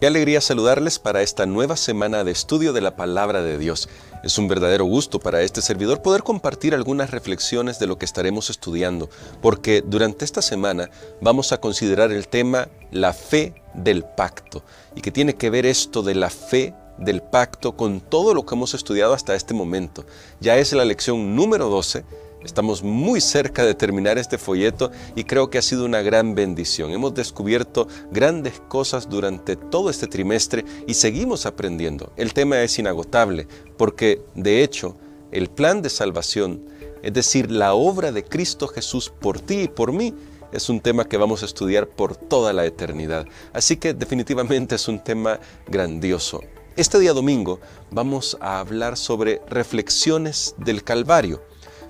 Qué alegría saludarles para esta nueva semana de estudio de la Palabra de Dios. Es un verdadero gusto para este servidor poder compartir algunas reflexiones de lo que estaremos estudiando, porque durante esta semana vamos a considerar el tema la fe del pacto, y que tiene que ver esto de la fe del pacto con todo lo que hemos estudiado hasta este momento. Ya es la lección número 12. Estamos muy cerca de terminar este folleto y creo que ha sido una gran bendición. Hemos descubierto grandes cosas durante todo este trimestre y seguimos aprendiendo. El tema es inagotable porque, de hecho, el plan de salvación, es decir, la obra de Cristo Jesús por ti y por mí, es un tema que vamos a estudiar por toda la eternidad. Así que definitivamente es un tema grandioso. Este día domingo vamos a hablar sobre reflexiones del Calvario.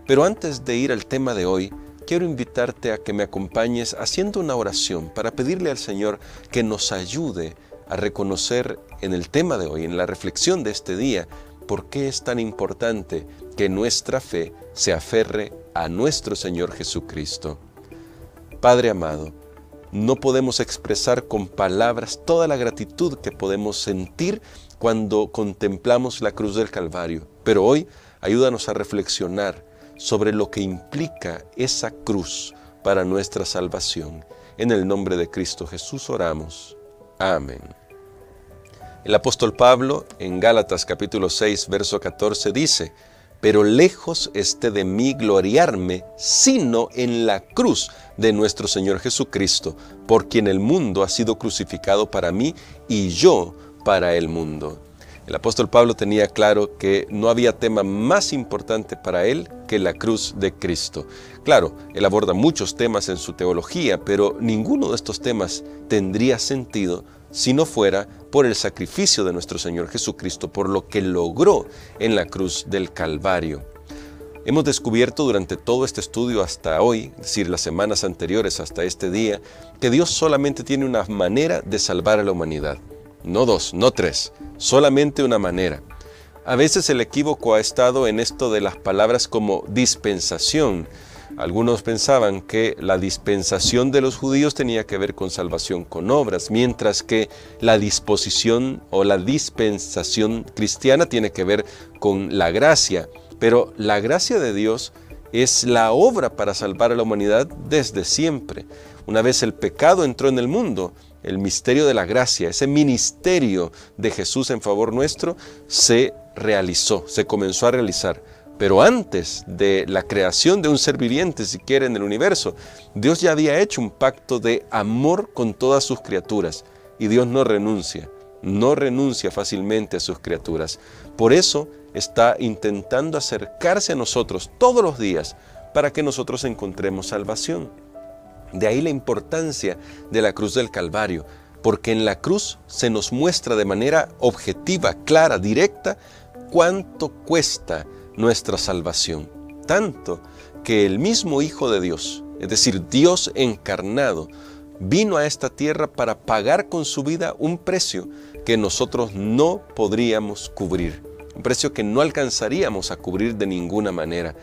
Pero antes de ir al tema de hoy, quiero invitarte a que me acompañes haciendo una oración para pedirle al Señor que nos ayude a reconocer en el tema de hoy, en la reflexión de este día, por qué es tan importante que nuestra fe se aferre a nuestro Señor Jesucristo. Padre amado, no podemos expresar con palabras toda la gratitud que podemos sentir cuando contemplamos la cruz del Calvario, pero hoy ayúdanos a reflexionar sobre lo que implica esa cruz para nuestra salvación. En el nombre de Cristo Jesús oramos. Amén. El apóstol Pablo en Gálatas capítulo 6, verso 14 dice: pero lejos esté de mí gloriarme, sino en la cruz de nuestro Señor Jesucristo, por quien el mundo ha sido crucificado para mí y yo para el mundo. El apóstol Pablo tenía claro que no había tema más importante para él que la cruz de Cristo. Claro, él aborda muchos temas en su teología, pero ninguno de estos temas tendría sentido si no fuera por el sacrificio de nuestro Señor Jesucristo, por lo que logró en la cruz del Calvario. Hemos descubierto durante todo este estudio hasta hoy, es decir, las semanas anteriores hasta este día, que Dios solamente tiene una manera de salvar a la humanidad. No dos, no tres, solamente una manera. A veces el equívoco ha estado en esto de las palabras como dispensación. Algunos pensaban que la dispensación de los judíos tenía que ver con salvación con obras, mientras que la disposición o la dispensación cristiana tiene que ver con la gracia. Pero la gracia de Dios es la obra para salvar a la humanidad desde siempre. Una vez el pecado entró en el mundo, el misterio de la gracia, ese ministerio de Jesús en favor nuestro, se realizó, se comenzó a realizar. Pero antes de la creación de un ser viviente, si quiere, en el universo, Dios ya había hecho un pacto de amor con todas sus criaturas. Y Dios no renuncia fácilmente a sus criaturas. Por eso está intentando acercarse a nosotros todos los días para que nosotros encontremos salvación. De ahí la importancia de la cruz del Calvario, porque en la cruz se nos muestra de manera objetiva, clara, directa, cuánto cuesta nuestra salvación. Tanto que el mismo Hijo de Dios, es decir, Dios encarnado, vino a esta tierra para pagar con su vida un precio que nosotros no podríamos cubrir, un precio que no alcanzaríamos a cubrir de ninguna manera.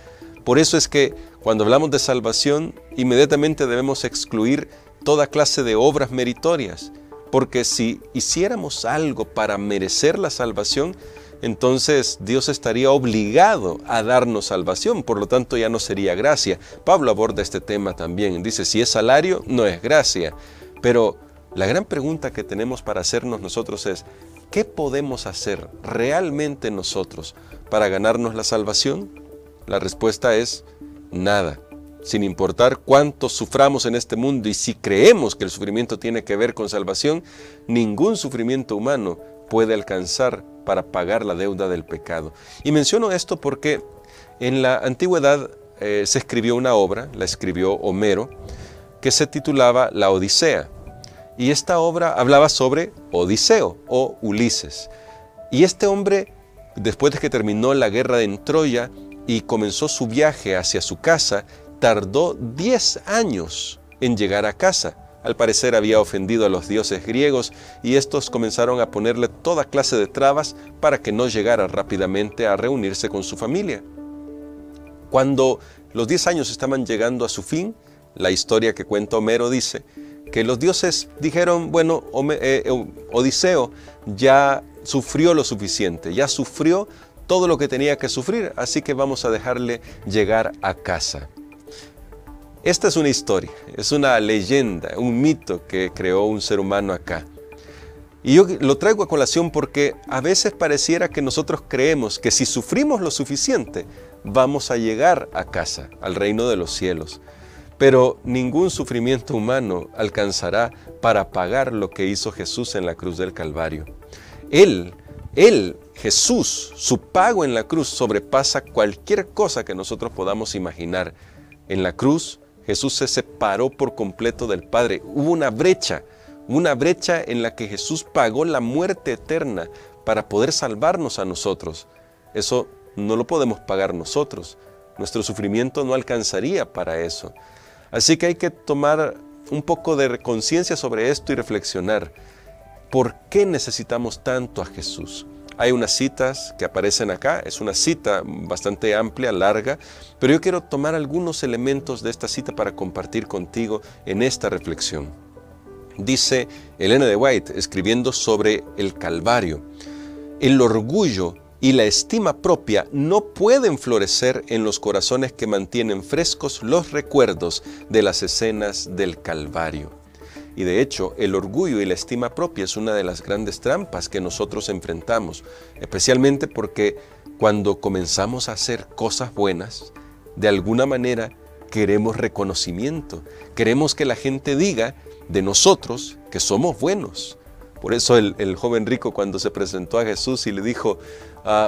Por eso es que cuando hablamos de salvación, inmediatamente debemos excluir toda clase de obras meritorias, porque si hiciéramos algo para merecer la salvación, entonces Dios estaría obligado a darnos salvación, por lo tanto ya no sería gracia. Pablo aborda este tema también, dice, si es salario, no es gracia. Pero la gran pregunta que tenemos para hacernos nosotros es, ¿qué podemos hacer realmente nosotros para ganarnos la salvación? La respuesta es nada. Sin importar cuánto suframos en este mundo y si creemos que el sufrimiento tiene que ver con salvación, ningún sufrimiento humano puede alcanzar para pagar la deuda del pecado. Y menciono esto porque en la antigüedad se escribió una obra, la escribió Homero, que se titulaba La Odisea. Y esta obra hablaba sobre Odiseo o Ulises. Y este hombre, después de que terminó la guerra de Troya y comenzó su viaje hacia su casa, tardó 10 años en llegar a casa. Al parecer había ofendido a los dioses griegos y estos comenzaron a ponerle toda clase de trabas para que no llegara rápidamente a reunirse con su familia. Cuando los 10 años estaban llegando a su fin, la historia que cuenta Homero dice que los dioses dijeron, bueno, Odiseo ya sufrió lo suficiente, ya sufrió todo lo que tenía que sufrir, así que vamos a dejarle llegar a casa. Esta es una historia, es una leyenda, un mito que creó un ser humano acá. Y yo lo traigo a colación porque a veces pareciera que nosotros creemos que si sufrimos lo suficiente, vamos a llegar a casa, al reino de los cielos. Pero ningún sufrimiento humano alcanzará para pagar lo que hizo Jesús en la cruz del Calvario. Jesús, su pago en la cruz sobrepasa cualquier cosa que nosotros podamos imaginar. En la cruz, Jesús se separó por completo del Padre. Hubo una brecha en la que Jesús pagó la muerte eterna para poder salvarnos a nosotros. Eso no lo podemos pagar nosotros. Nuestro sufrimiento no alcanzaría para eso. Así que hay que tomar un poco de conciencia sobre esto y reflexionar. ¿Por qué necesitamos tanto a Jesús? Hay unas citas que aparecen acá, es una cita bastante amplia, larga, pero yo quiero tomar algunos elementos de esta cita para compartir contigo en esta reflexión. Dice Elena de White, escribiendo sobre el Calvario: el orgullo y la estima propia no pueden florecer en los corazones que mantienen frescos los recuerdos de las escenas del Calvario. Y de hecho, el orgullo y la estima propia es una de las grandes trampas que nosotros enfrentamos, especialmente porque cuando comenzamos a hacer cosas buenas, de alguna manera queremos reconocimiento, queremos que la gente diga de nosotros que somos buenos. Por eso el joven rico, cuando se presentó a Jesús y le dijo,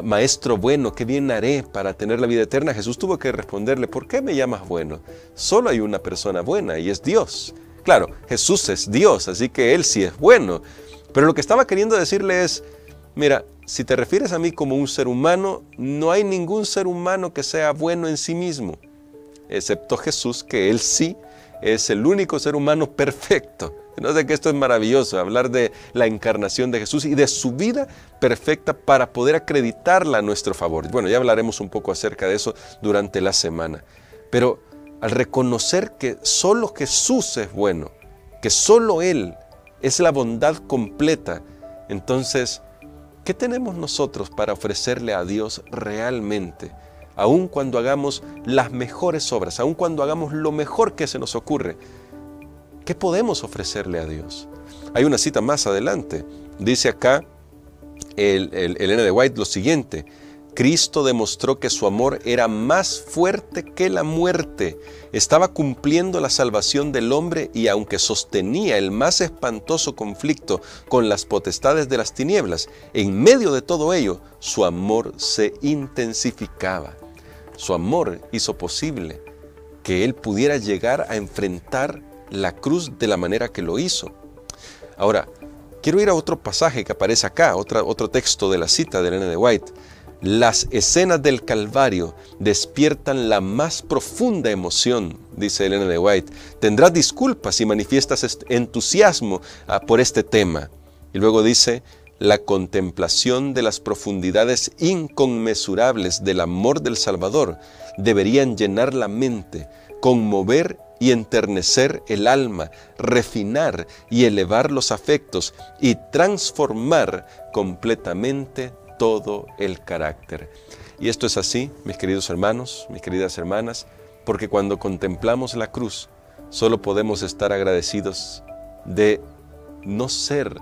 maestro bueno, ¿qué bien haré para tener la vida eterna? Jesús tuvo que responderle, ¿por qué me llamas bueno? Solo hay una persona buena y es Dios. Claro, Jesús es Dios, así que Él sí es bueno. Pero lo que estaba queriendo decirle es, mira, si te refieres a mí como un ser humano, no hay ningún ser humano que sea bueno en sí mismo, excepto Jesús, que Él sí es el único ser humano perfecto. No sé que esto es maravilloso, hablar de la encarnación de Jesús y de su vida perfecta para poder acreditarla a nuestro favor. Bueno, ya hablaremos un poco acerca de eso durante la semana. Pero al reconocer que solo Jesús es bueno, que solo Él es la bondad completa, entonces, ¿qué tenemos nosotros para ofrecerle a Dios realmente? Aun cuando hagamos las mejores obras, aun cuando hagamos lo mejor que se nos ocurre, ¿qué podemos ofrecerle a Dios? Hay una cita más adelante. Dice acá Elena de White lo siguiente: Cristo demostró que su amor era más fuerte que la muerte. Estaba cumpliendo la salvación del hombre y aunque sostenía el más espantoso conflicto con las potestades de las tinieblas, en medio de todo ello, su amor se intensificaba. Su amor hizo posible que Él pudiera llegar a enfrentar la cruz de la manera que lo hizo. Ahora, quiero ir a otro pasaje que aparece acá, otro texto de la cita de Elena de White. Las escenas del Calvario despiertan la más profunda emoción, dice Elena de White. Tendrás disculpas si manifiestas entusiasmo por este tema. Y luego dice, la contemplación de las profundidades inconmensurables del amor del Salvador deberían llenar la mente, conmover y enternecer el alma, refinar y elevar los afectos y transformar completamente todo el carácter. Y esto es así, mis queridos hermanos, mis queridas hermanas, porque cuando contemplamos la cruz, solo podemos estar agradecidos de no ser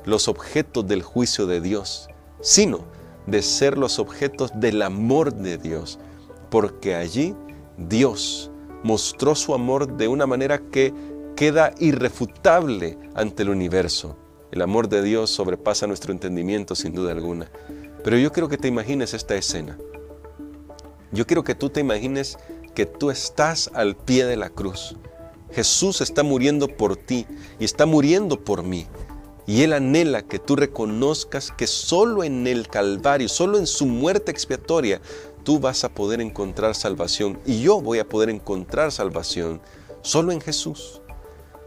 los objetos del juicio de Dios, sino de ser los objetos del amor de Dios, porque allí Dios mostró su amor de una manera que queda irrefutable ante el universo. El amor de Dios sobrepasa nuestro entendimiento sin duda alguna. Pero yo quiero que te imagines esta escena. Yo quiero que tú te imagines que tú estás al pie de la cruz. Jesús está muriendo por ti y está muriendo por mí. Y Él anhela que tú reconozcas que solo en el Calvario, solo en su muerte expiatoria, tú vas a poder encontrar salvación. Y yo voy a poder encontrar salvación solo en Jesús.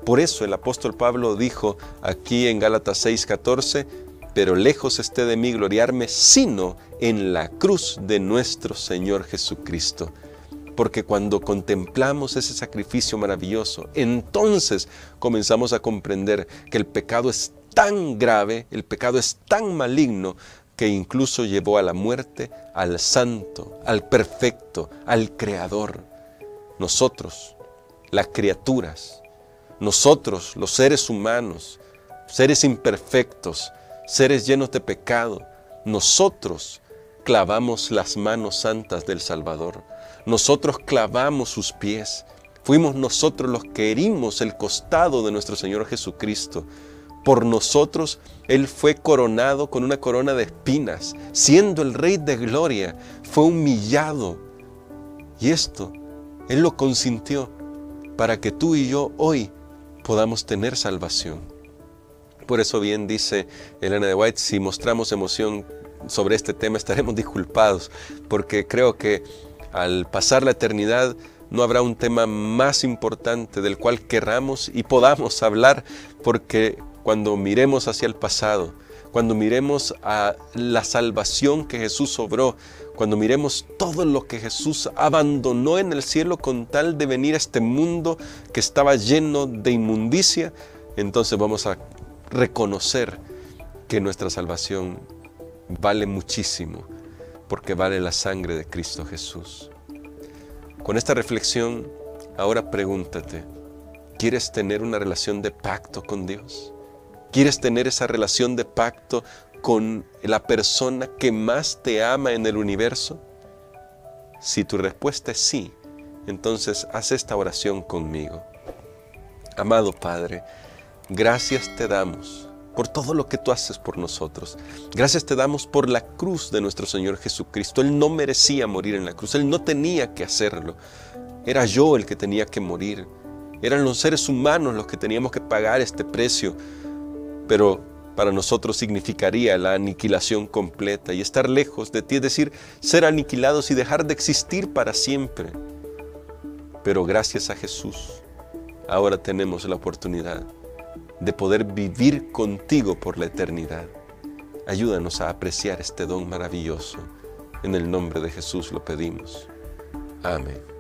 Por eso el apóstol Pablo dijo aquí en Gálatas 6:14, pero lejos esté de mí gloriarme, sino en la cruz de nuestro Señor Jesucristo. porque cuando contemplamos ese sacrificio maravilloso, entonces comenzamos a comprender que el pecado es tan grave, el pecado es tan maligno, que incluso llevó a la muerte al santo, al perfecto, al creador. Nosotros, las criaturas, nosotros, los seres humanos, seres imperfectos, seres llenos de pecado, nosotros clavamos las manos santas del Salvador. Nosotros clavamos sus pies. Fuimos nosotros los que herimos el costado de nuestro Señor Jesucristo. Por nosotros Él fue coronado con una corona de espinas, siendo el Rey de Gloria, fue humillado. Y esto Él lo consintió para que tú y yo hoy podamos tener salvación. Por eso bien dice Elena de White, si mostramos emoción sobre este tema estaremos disculpados, porque creo que al pasar la eternidad no habrá un tema más importante del cual querramos y podamos hablar, porque cuando miremos hacia el pasado, cuando miremos a la salvación que Jesús obró, cuando miremos todo lo que Jesús abandonó en el cielo con tal de venir a este mundo que estaba lleno de inmundicia, entonces vamos a reconocer que nuestra salvación vale muchísimo, porque vale la sangre de Cristo Jesús. Con esta reflexión, ahora pregúntate, ¿quieres tener una relación de pacto con Dios? ¿Quieres tener esa relación de pacto con la persona que más te ama en el universo? Si tu respuesta es sí, entonces haz esta oración conmigo. Amado Padre, gracias te damos por todo lo que tú haces por nosotros. Gracias te damos por la cruz de nuestro Señor Jesucristo. Él no merecía morir en la cruz, Él no tenía que hacerlo. Era yo el que tenía que morir. Eran los seres humanos los que teníamos que pagar este precio. Pero para nosotros significaría la aniquilación completa y estar lejos de ti, es decir, ser aniquilados y dejar de existir para siempre. Pero gracias a Jesús, ahora tenemos la oportunidad de poder vivir contigo por la eternidad. Ayúdanos a apreciar este don maravilloso. En el nombre de Jesús lo pedimos. Amén.